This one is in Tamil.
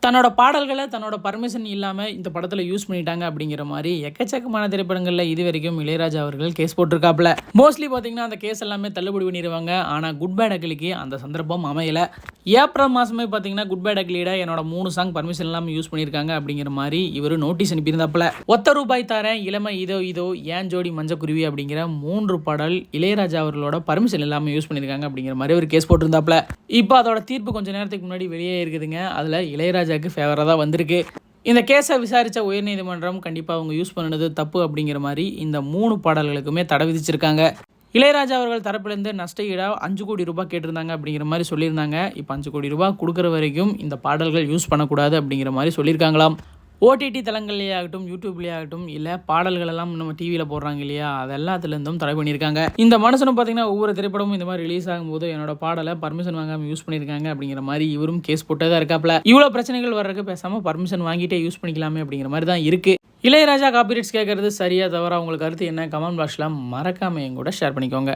தன்னோட பாடல்களை தன்னோட பர்மிஷன் இல்லாமல் இந்த படத்தில் யூஸ் பண்ணிட்டாங்க அப்படிங்கிற மாதிரி எக்கச்சக்கமான திரைப்படங்களில் இது வரைக்கும் இளையராஜா அவர்கள் கேஸ் போட்டிருக்காப்புல. மோஸ்ட்லி பார்த்தீங்கன்னா அந்த கேஸ் எல்லாமே தள்ளுபடி பண்ணிடுவாங்க. ஆனால் குட் பேட் அக்லிக்கு அந்த சந்தர்ப்பம் அமையலை. ஏப்ரல் மாதமே பார்த்தீங்கன்னா குட் பேட் அக்லியோட என்னோட 3 சாங் பர்மிஷன் இல்லாமல் யூஸ் பண்ணியிருக்காங்க அப்படிங்கிற மாதிரி இவர் நோட்டீஸ் அனுப்பியிருந்தாப்புல. ஒத்த ரூபாய் தரேன், இளமை இதோ இதோ, ஏன் ஜோடி மஞ்சக்குருவி அப்படிங்கிற 3 பாடல் இளையராஜா அவர்களோட பர்மிஷன் இல்லாமல் யூஸ் பண்ணியிருக்காங்க அப்படிங்கிற மாதிரி ஒரு கேஸ் போட்டிருந்தாப்புல. இப்போ அதோட தீர்ப்பு கொஞ்சம் நேரத்துக்கு முன்னாடி வெளியே இருக்குதுங்க. அதில் இளையராஜா ஃபேவராக தான் வந்திருக்கு. இந்த கேஸை விசாரித்த உயர்நீதிமன்றம் கண்டிப்பாக அவங்க யூஸ் பண்ணினது தப்பு அப்படிங்கிற மாதிரி இந்த 3 பாடல்களுக்குமே தடை விதிச்சிருக்காங்க. இளையராஜா அவர்கள் தரப்பிலிருந்து நஷ்ட ஈடா 5 கோடி ரூபாய் கேட்டிருந்தாங்க அப்படிங்கிற மாதிரி சொல்லியிருந்தாங்க. இப்போ 5 கோடி ரூபாய் கொடுக்குற வரைக்கும் இந்த பாடல்கள் யூஸ் பண்ணக்கூடாது அப்படிங்கிற மாதிரி சொல்லியிருக்காங்களாம். ஓடிடி தளங்கள்லேயே ஆகட்டும், யூடியூப்லேயே ஆகட்டும், இல்லை பாடல்கள் எல்லாம் நம்ம டிவியில் போடுறாங்க இல்லையா, அது எல்லாத்துலேருந்தும் தடை பண்ணியிருக்காங்க. இந்த மனுஷனும் பார்த்தீங்கன்னா ஒவ்வொரு திரைப்படமும் இந்த மாதிரி ரிலீஸ் ஆகும்போது என்னோட பாடலை பர்மிஷன் வாங்காமல் யூஸ் பண்ணியிருக்காங்க அப்படிங்கிற மாதிரி இவரும் கேஸ் போட்டதாக இருக்காப்ல. இவ்வளோ பிரச்சனைகள் வர்றதுக்கு பேசாமல் பர்மிஷன் வாங்கிட்டே யூஸ் பண்ணிக்கலாமே அப்படிங்கிற மாதிரி தான் இருக்குது. இளையராஜா காப்பிரைட்ஸ் கேட்கறது சரியா தவிர உங்களுக்கு கருத்து என்ன? கமெண்ட் பாக்ஸில் மறக்காமல் என் கூட ஷேர் பண்ணிக்கோங்க.